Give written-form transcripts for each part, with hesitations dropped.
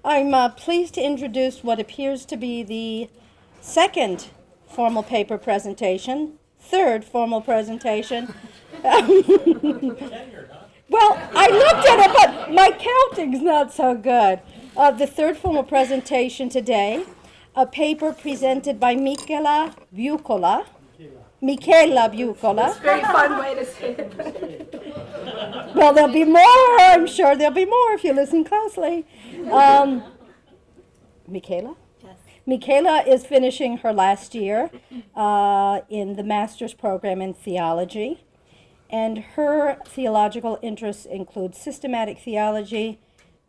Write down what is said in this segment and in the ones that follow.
I'm pleased to introduce what appears to be the second formal paper presentation, third formal presentation. Well, I looked at it, but my counting's not so good. The third formal presentation today, a paper presented by Michaela Buccola. Michaela Buccola. It's a very fun way to say it. Well, there'll be more. I'm sure there'll be more if you listen closely. Michaela? Yes. Michaela is finishing her last year in the master's program in theology. And her theological interests include systematic theology,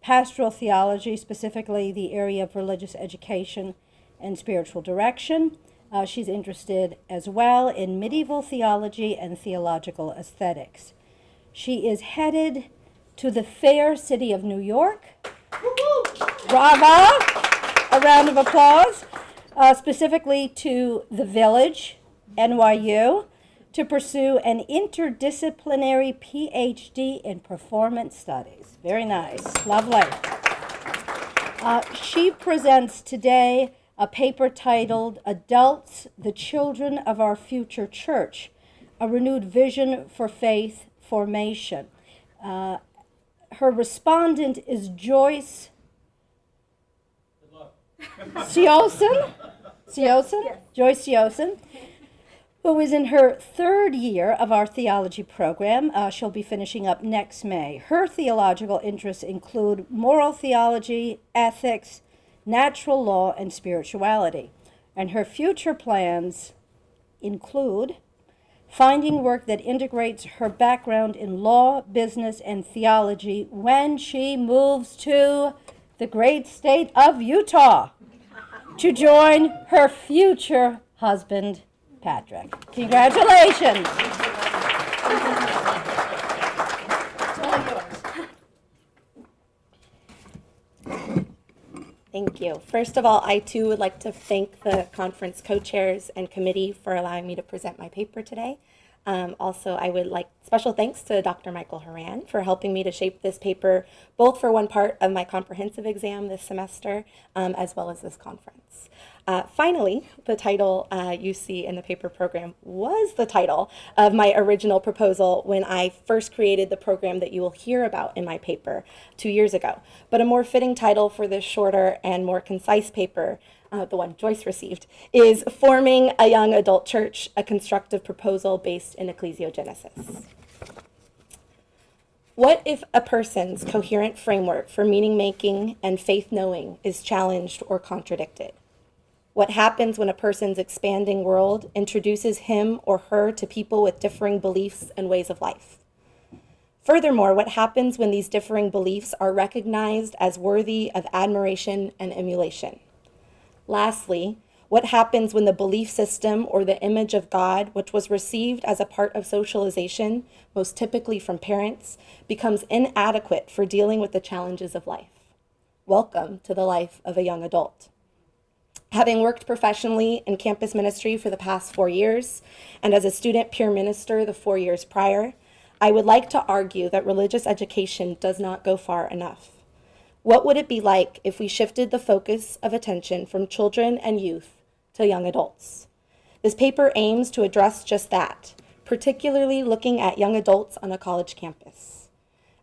pastoral theology, specifically the area of religious education and spiritual direction. She's interested as well in medieval theology and theological aesthetics. She is headed to the fair city of New York. Brava! A round of applause. Specifically to the Village, NYU, to pursue an interdisciplinary PhD in performance studies. Very nice. Lovely. She presents today a paper titled Adults, the Children of Our Future Church, a Renewed Vision for Faith Formation. Her respondent is Joyce Sioson? Sioson? Yes. Joyce Sioson, who is in her third year of our theology program. She'll be finishing up next May. Her theological interests include moral theology, ethics, natural law, and spirituality. And her future plans include finding work that integrates her background in law, business, and theology when she moves to the great state of Utah to join her future husband, Patrick. Congratulations. Thank you. First of all, I too would like to thank the conference co-chairs and committee for allowing me to present my paper today. Also, I would like special thanks to Dr. Michael Horan for helping me to shape this paper, both for one part of my comprehensive exam this semester, as well as this conference. Finally, the title you see in the paper program was the title of my original proposal when I first created the program that you will hear about in my paper 2 years ago. But a more fitting title for this shorter and more concise paper, the one Joyce received, is Forming a Young Adult Church, a Constructive Proposal Based in Ecclesiogenesis. What if a person's coherent framework for meaning-making and faith-knowing is challenged or contradicted? What happens when a person's expanding world introduces him or her to people with differing beliefs and ways of life? Furthermore, what happens when these differing beliefs are recognized as worthy of admiration and emulation? Lastly, what happens when the belief system or the image of God, which was received as a part of socialization, most typically from parents, becomes inadequate for dealing with the challenges of life? Welcome to the life of a young adult. Having worked professionally in campus ministry for the past 4 years, and as a student peer minister the 4 years prior, I would like to argue that religious education does not go far enough. What would it be like if we shifted the focus of attention from children and youth to young adults? This paper aims to address just that, particularly looking at young adults on a college campus.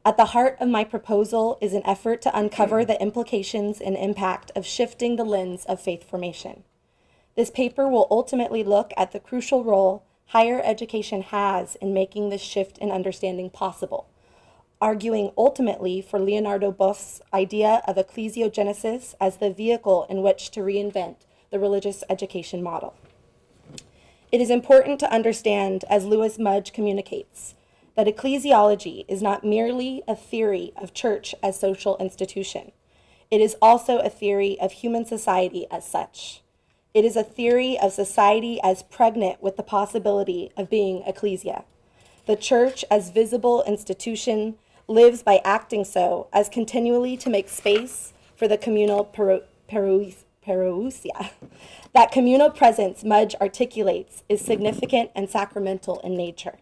At the heart of my proposal is an effort to uncover the implications and impact of shifting the lens of faith formation. This paper will ultimately look at the crucial role higher education has in making this shift in understanding possible, arguing ultimately for Leonardo Bof's idea of ecclesiogenesis as the vehicle in which to reinvent the religious education model. It is important to understand, as Lewis Mudge communicates, that ecclesiology is not merely a theory of church as social institution. It is also a theory of human society as such. It is a theory of society as pregnant with the possibility of being ecclesia. The church as visible institution lives by acting so as continually to make space for the communal parousia. That communal presence Mudge articulates is significant and sacramental in nature.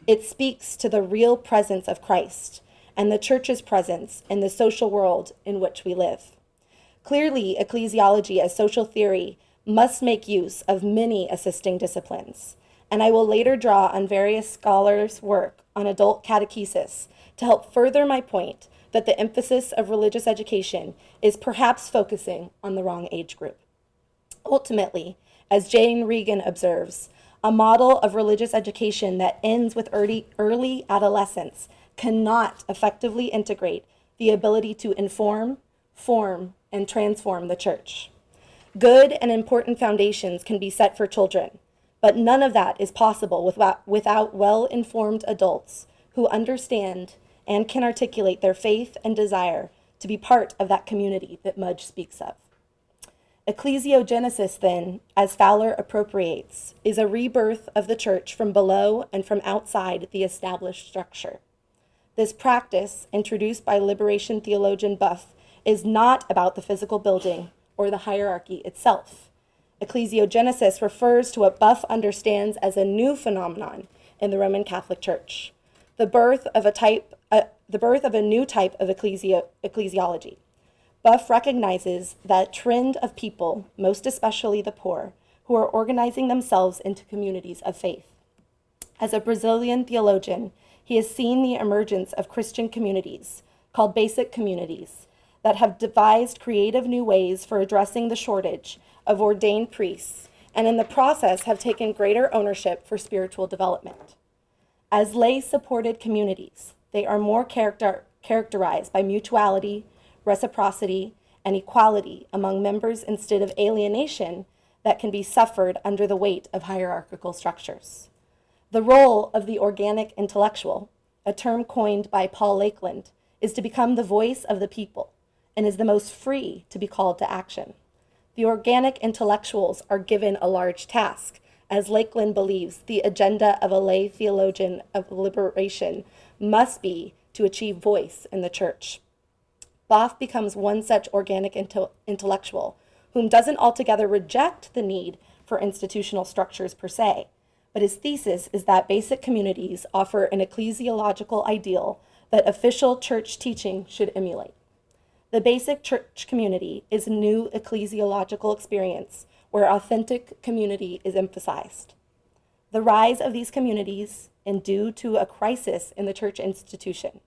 It speaks to the real presence of Christ and the church's presence in the social world in which we live. Clearly, ecclesiology as social theory must make use of many assisting disciplines, and I will later draw on various scholars' work on adult catechesis to help further my point that the emphasis of religious education is perhaps focusing on the wrong age group. Ultimately, as Jane Regan observes, a model of religious education that ends with early adolescence cannot effectively integrate the ability to inform, form, and transform the church. Good and important foundations can be set for children, but none of that is possible without well-informed adults who understand and can articulate their faith and desire to be part of that community that Mudge speaks of. Ecclesiogenesis, then, as Fowler appropriates, is a rebirth of the church from below and from outside the established structure. This practice, introduced by liberation theologian Buff, is not about the physical building or the hierarchy itself. Ecclesiogenesis refers to what Buff understands as a new phenomenon in the Roman Catholic Church, the birth of a new type of ecclesiology. Buff recognizes that trend of people, most especially the poor, who are organizing themselves into communities of faith. As a Brazilian theologian, he has seen the emergence of Christian communities, called basic communities, that have devised creative new ways for addressing the shortage of ordained priests, and in the process have taken greater ownership for spiritual development. As lay-supported communities, they are more characterized by mutuality, reciprocity, and equality among members instead of alienation that can be suffered under the weight of hierarchical structures. The role of the organic intellectual, a term coined by Paul Lakeland, is to become the voice of the people and is the most free to be called to action. The organic intellectuals are given a large task, as Lakeland believes the agenda of a lay theologian of liberation must be to achieve voice in the church. Boff becomes one such organic intellectual, whom doesn't altogether reject the need for institutional structures per se, but his thesis is that basic communities offer an ecclesiological ideal that official church teaching should emulate. The basic church community is a new ecclesiological experience where authentic community is emphasized. The rise of these communities is due to a crisis in the church institution.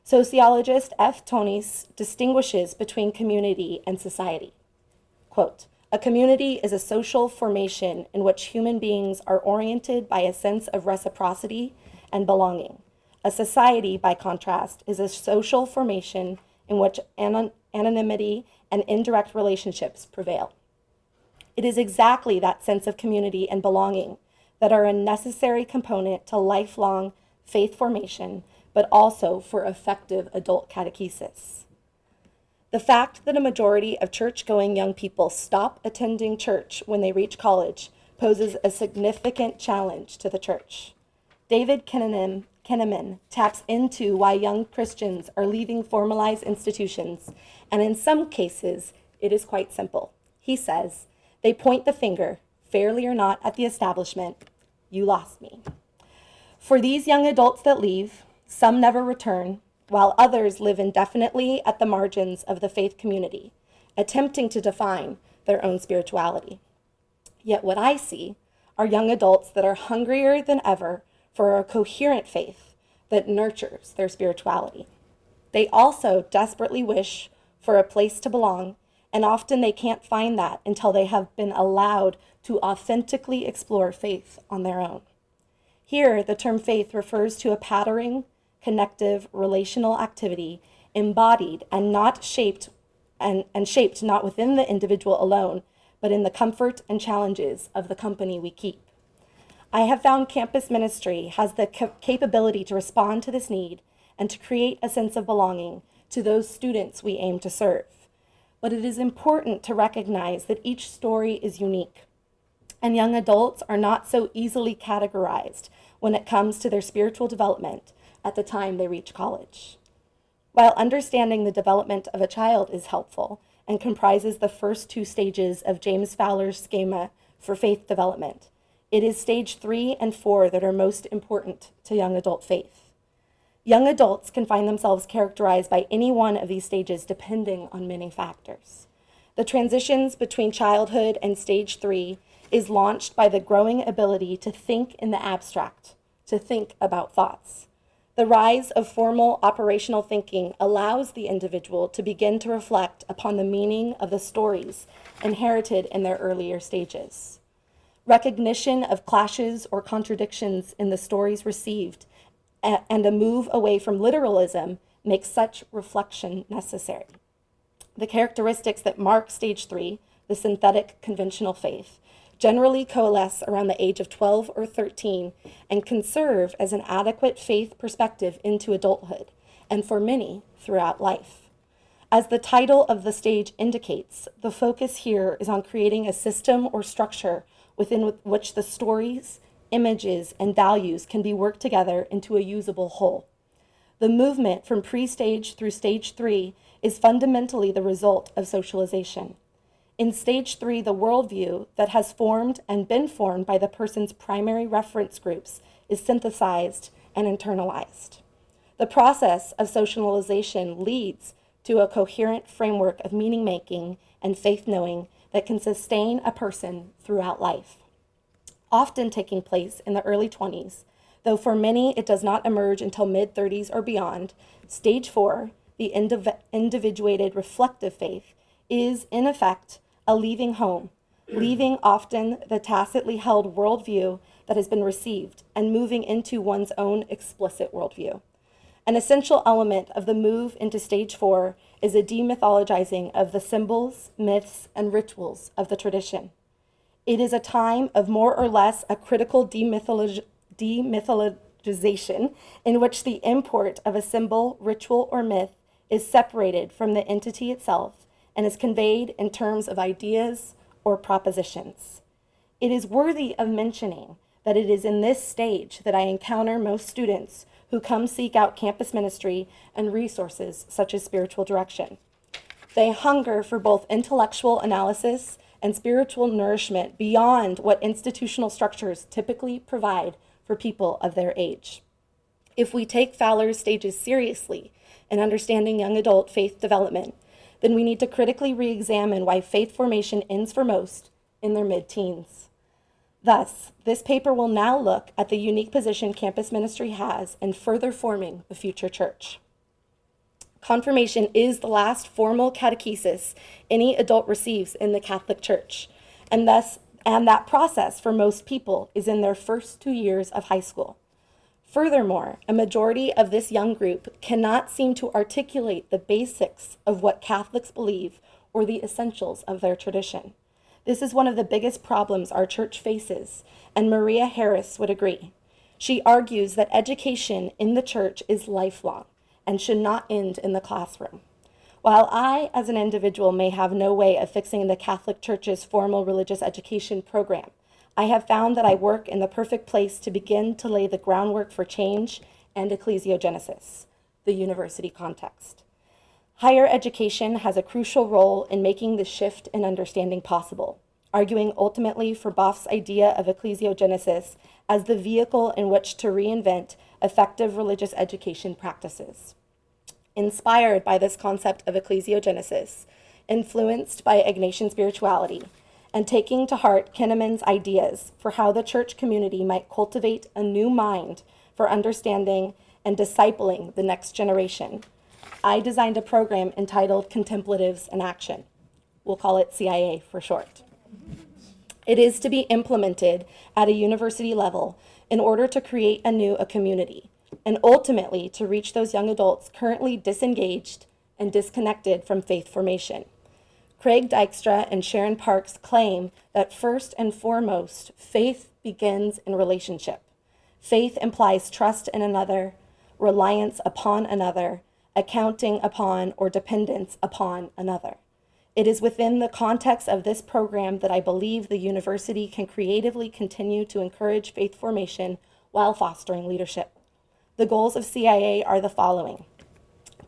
Sociologist F. Tonis distinguishes between community and society. Quote, "A community is a social formation in which human beings are oriented by a sense of reciprocity and belonging. A society, by contrast, is a social formation in which anonymity and indirect relationships prevail. It is exactly that sense of community and belonging that are a necessary component to lifelong faith formation, but also for effective adult catechesis. The fact that a majority of church-going young people stop attending church when they reach college poses a significant challenge to the church. David Kinnaman taps into why young Christians are leaving formalized institutions, and in some cases, it is quite simple. He says, they point the finger, fairly or not, at the establishment. You lost me. For these young adults that leave, some never return, while others live indefinitely at the margins of the faith community, attempting to define their own spirituality. Yet what I see are young adults that are hungrier than ever for a coherent faith that nurtures their spirituality. They also desperately wish for a place to belong, and often they can't find that until they have been allowed to authentically explore faith on their own. Here, the term faith refers to a patterning, connective, relational activity embodied and not shaped and shaped not within the individual alone, but in the comfort and challenges of the company we keep. I have found campus ministry has the capability to respond to this need and to create a sense of belonging to those students we aim to serve. But it is important to recognize that each story is unique, and young adults are not so easily categorized when it comes to their spiritual development at the time they reach college. While understanding the development of a child is helpful and comprises the first two stages of James Fowler's schema for faith development, it is stage 3 and 4 that are most important to young adult faith. Young adults can find themselves characterized by any one of these stages depending on many factors. The transitions between childhood and stage 3 is launched by the growing ability to think in the abstract, to think about thoughts. The rise of formal operational thinking allows the individual to begin to reflect upon the meaning of the stories inherited in their earlier stages. Recognition of clashes or contradictions in the stories received and a move away from literalism makes such reflection necessary. The characteristics that mark stage 3, the synthetic conventional faith, generally coalesce around the age of 12 or 13 and can serve as an adequate faith perspective into adulthood, and for many, throughout life. As the title of the stage indicates, the focus here is on creating a system or structure within which the stories, images, and values can be worked together into a usable whole. The movement from pre-stage through stage 3 is fundamentally the result of socialization. In stage 3, the worldview that has formed and been formed by the person's primary reference groups is synthesized and internalized. The process of socialization leads to a coherent framework of meaning-making and faith-knowing that can sustain a person throughout life. Often taking place in the early 20s, though for many it does not emerge until mid-30s or beyond, stage 4, the individuated reflective faith, is in effect a leaving home, leaving often the tacitly held worldview that has been received and moving into one's own explicit worldview. An essential element of the move into stage 4 is a demythologizing of the symbols, myths, and rituals of the tradition. It is a time of more or less a critical demythologization in which the import of a symbol, ritual, or myth is separated from the entity itself and is conveyed in terms of ideas or propositions. It is worthy of mentioning that it is in this stage that I encounter most students who come seek out campus ministry and resources such as spiritual direction. They hunger for both intellectual analysis and spiritual nourishment beyond what institutional structures typically provide for people of their age. If we take Fowler's stages seriously in understanding young adult faith development, then we need to critically re-examine why faith formation ends for most in their mid-teens. Thus, this paper will now look at the unique position campus ministry has in further forming the future church. Confirmation is the last formal catechesis any adult receives in the Catholic Church, and that process for most people is in their first 2 years of high school. Furthermore, a majority of this young group cannot seem to articulate the basics of what Catholics believe or the essentials of their tradition. This is one of the biggest problems our church faces, and Maria Harris would agree. She argues that education in the church is lifelong and should not end in the classroom. While I, as an individual, may have no way of fixing the Catholic Church's formal religious education program, I have found that I work in the perfect place to begin to lay the groundwork for change and ecclesiogenesis, the university context. Higher education has a crucial role in making the shift in understanding possible, arguing ultimately for Boff's idea of ecclesiogenesis as the vehicle in which to reinvent effective religious education practices. Inspired by this concept of ecclesiogenesis, influenced by Ignatian spirituality, and taking to heart Kinnaman's ideas for how the church community might cultivate a new mind for understanding and discipling the next generation, I designed a program entitled Contemplatives in Action. We'll call it CIA for short. It is to be implemented at a university level in order to create anew a community, and ultimately to reach those young adults currently disengaged and disconnected from faith formation. Craig Dykstra and Sharon Parks claim that first and foremost, faith begins in relationship. Faith implies trust in another, reliance upon another, accounting upon or dependence upon another. It is within the context of this program that I believe the university can creatively continue to encourage faith formation while fostering leadership. The goals of CIA are the following: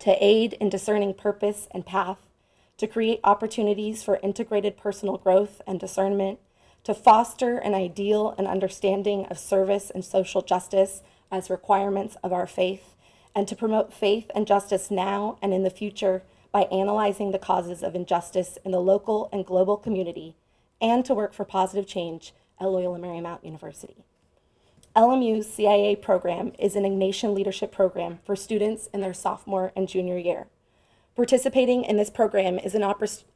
to aid in discerning purpose and path, to create opportunities for integrated personal growth and discernment, to foster an ideal and understanding of service and social justice as requirements of our faith, and to promote faith and justice now and in the future by analyzing the causes of injustice in the local and global community, and to work for positive change at Loyola Marymount University. LMU's CIA program is an Ignatian leadership program for students in their sophomore and junior year. Participating in this program is an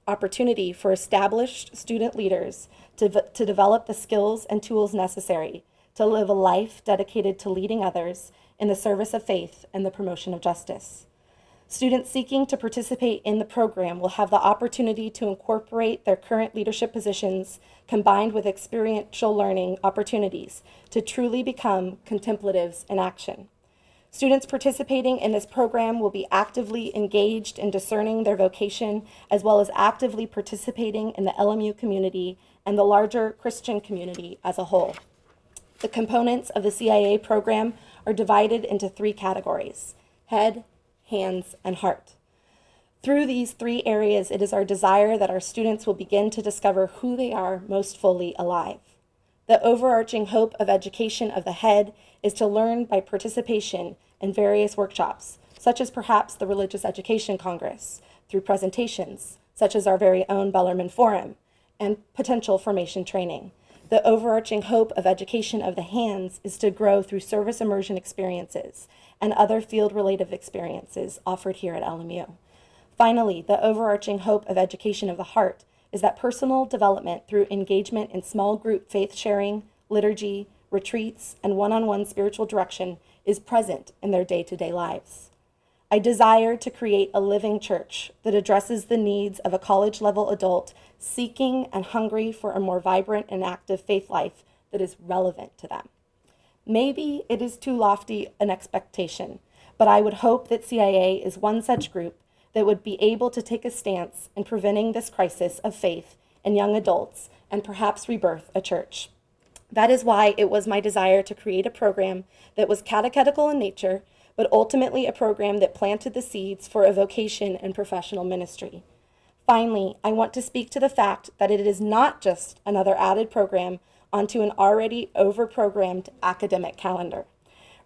opportunity for established student leaders to develop the skills and tools necessary to live a life dedicated to leading others in the service of faith and the promotion of justice. Students seeking to participate in the program will have the opportunity to incorporate their current leadership positions combined with experiential learning opportunities to truly become contemplatives in action. Students participating in this program will be actively engaged in discerning their vocation, as well as actively participating in the LMU community and the larger Christian community as a whole. The components of the CIA program are divided into 3 categories: head, hands, and heart. Through these 3 areas, it is our desire that our students will begin to discover who they are most fully alive. The overarching hope of education of the head is to learn by participation in various workshops, such as perhaps the Religious Education Congress, through presentations, such as our very own Bellarmine Forum, and potential formation training. The overarching hope of education of the hands is to grow through service immersion experiences and other field-related experiences offered here at LMU. Finally, the overarching hope of education of the heart is that personal development through engagement in small group faith sharing, liturgy, retreats, and one-on-one spiritual direction is present in their day-to-day lives. I desire to create a living church that addresses the needs of a college-level adult seeking and hungry for a more vibrant and active faith life that is relevant to them. Maybe it is too lofty an expectation, but I would hope that CIA is one such group that would be able to take a stance in preventing this crisis of faith in young adults and perhaps rebirth a church. That is why it was my desire to create a program that was catechetical in nature, but ultimately a program that planted the seeds for a vocation in professional ministry. Finally, I want to speak to the fact that it is not just another added program onto an already over-programmed academic calendar.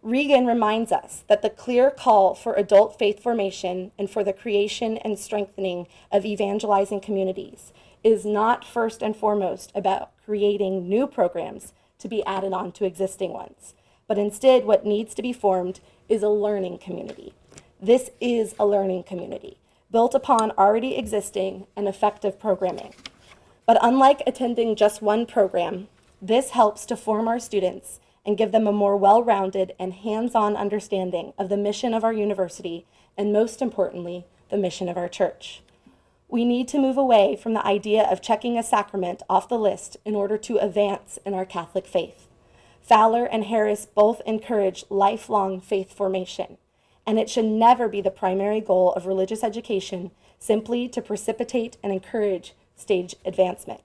Regan reminds us that the clear call for adult faith formation and for the creation and strengthening of evangelizing communities is not first and foremost about creating new programs to be added on to existing ones, but instead what needs to be formed is a learning community. This is a learning community built upon already existing and effective programming. But unlike attending just one program, this helps to form our students and give them a more well-rounded and hands-on understanding of the mission of our university and, most importantly, the mission of our church. We need to move away from the idea of checking a sacrament off the list in order to advance in our Catholic faith. Fowler and Harris both encourage lifelong faith formation, and it should never be the primary goal of religious education simply to precipitate and encourage stage advancement.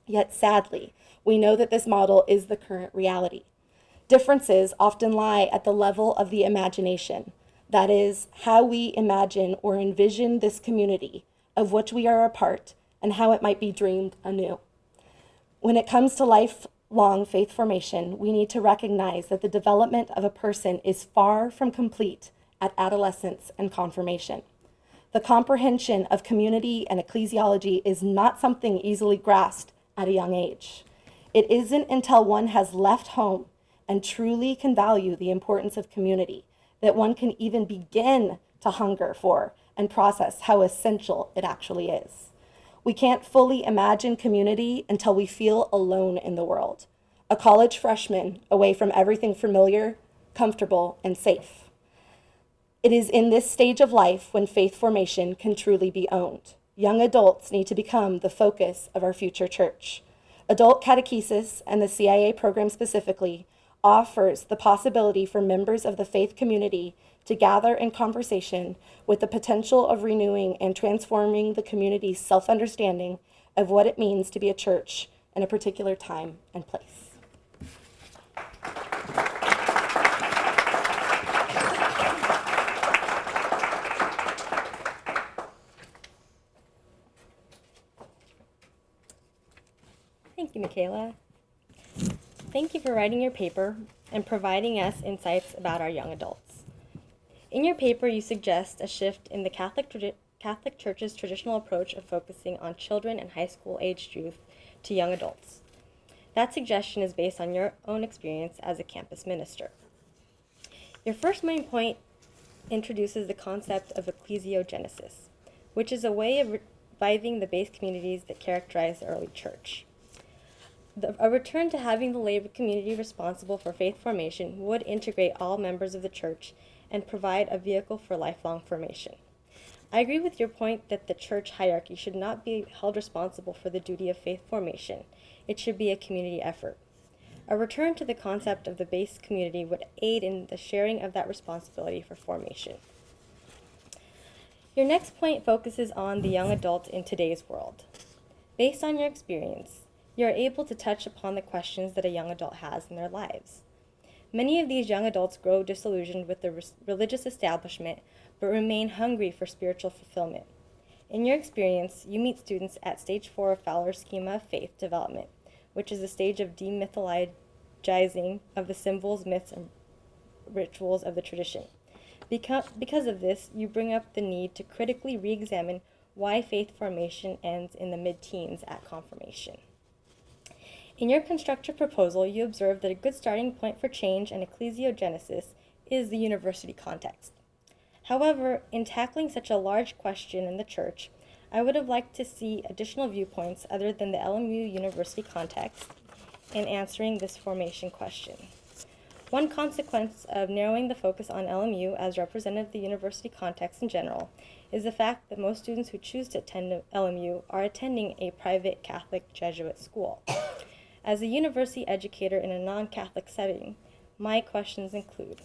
Yet sadly, we know that this model is the current reality. Differences often lie at the level of the imagination, that is, how we imagine or envision this community of which we are a part and how it might be dreamed anew. When it comes to lifelong faith formation, we need to recognize that the development of a person is far from complete at adolescence and confirmation. The comprehension of community and ecclesiology is not something easily grasped at a young age. It isn't until one has left home and truly can value the importance of community that one can even begin to hunger for and process how essential it actually is. We can't fully imagine community until we feel alone in the world, a college freshman away from everything familiar, comfortable, and safe. It is in this stage of life when faith formation can truly be owned. Young adults need to become the focus of our future church. Adult catechesis, and the CIA program specifically, offers the possibility for members of the faith community to gather in conversation with the potential of renewing and transforming the community's self-understanding of what it means to be a church in a particular time and place. Thank you, Michaela. Thank you for writing your paper and providing us insights about our young adults. In your paper, you suggest a shift in the Catholic Church's traditional approach of focusing on children and high school-aged youth to young adults. That suggestion is based on your own experience as a campus minister. Your first main point introduces the concept of ecclesiogenesis, which is a way of reviving the base communities that characterize the early church. A return to having the lay community responsible for faith formation would integrate all members of the church and provide a vehicle for lifelong formation. I agree with your point that the church hierarchy should not be held responsible for the duty of faith formation. It should be a community effort. A return to the concept of the base community would aid in the sharing of that responsibility for formation. Your next point focuses on the young adult in today's world. Based on your experience, you are able to touch upon the questions that a young adult has in their lives. Many of these young adults grow disillusioned with the religious establishment, but remain hungry for spiritual fulfillment. In your experience, you meet students at stage 4 of Fowler's schema of faith development, which is the stage of demythologizing of the symbols, myths, and rituals of the tradition. Because of this, you bring up the need to critically re-examine why faith formation ends in the mid-teens at confirmation. In your constructive proposal, you observe that a good starting point for change and ecclesiogenesis is the university context. However, in tackling such a large question in the church, I would have liked to see additional viewpoints other than the LMU university context in answering this formation question. One consequence of narrowing the focus on LMU as representative of the university context in general is the fact that most students who choose to attend LMU are attending a private Catholic Jesuit school. As a university educator in a non-Catholic setting, my questions include: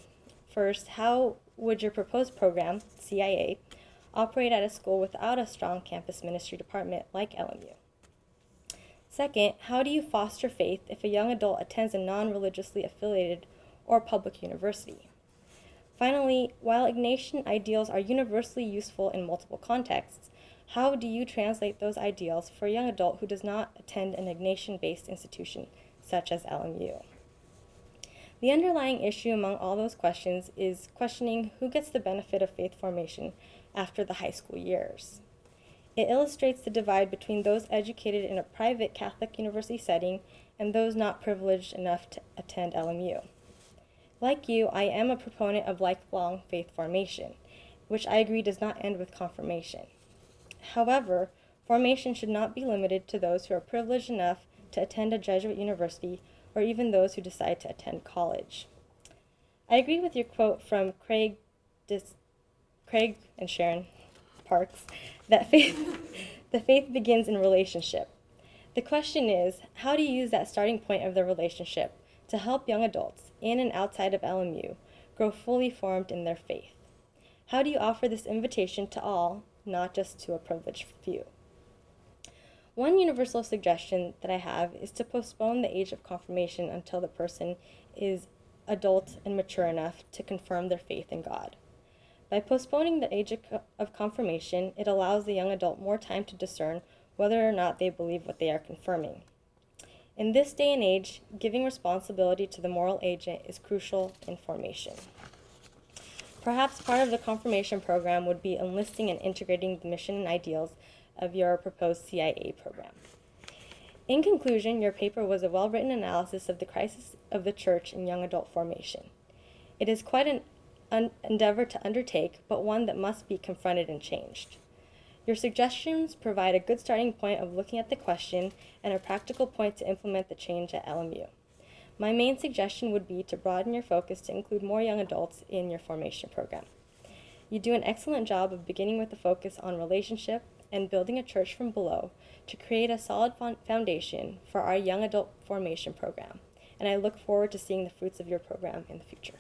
first, how would your proposed program, CIA, operate at a school without a strong campus ministry department like LMU? Second, how do you foster faith if a young adult attends a non-religiously affiliated or public university? Finally, while Ignatian ideals are universally useful in multiple contexts, how do you translate those ideals for a young adult who does not attend an Ignatian-based institution such as LMU? The underlying issue among all those questions is questioning who gets the benefit of faith formation after the high school years. It illustrates the divide between those educated in a private Catholic university setting and those not privileged enough to attend LMU. Like you, I am a proponent of lifelong faith formation, which I agree does not end with confirmation. However, formation should not be limited to those who are privileged enough to attend a Jesuit university or even those who decide to attend college. I agree with your quote from Craig and Sharon Parks that the faith begins in relationship. The question is, how do you use that starting point of the relationship to help young adults in and outside of LMU grow fully formed in their faith? How do you offer this invitation to all, not just to a privileged few? One universal suggestion that I have is to postpone the age of confirmation until the person is adult and mature enough to confirm their faith in God. By postponing the age of confirmation, it allows the young adult more time to discern whether or not they believe what they are confirming. In this day and age, giving responsibility to the moral agent is crucial in formation. Perhaps part of the confirmation program would be enlisting and integrating the mission and ideals of your proposed CIA program. In conclusion, your paper was a well-written analysis of the crisis of the church in young adult formation. It is quite an endeavor to undertake, but one that must be confronted and changed. Your suggestions provide a good starting point of looking at the question and a practical point to implement the change at LMU. My main suggestion would be to broaden your focus to include more young adults in your formation program. You do an excellent job of beginning with a focus on relationship and building a church from below to create a solid foundation for our young adult formation program, and I look forward to seeing the fruits of your program in the future.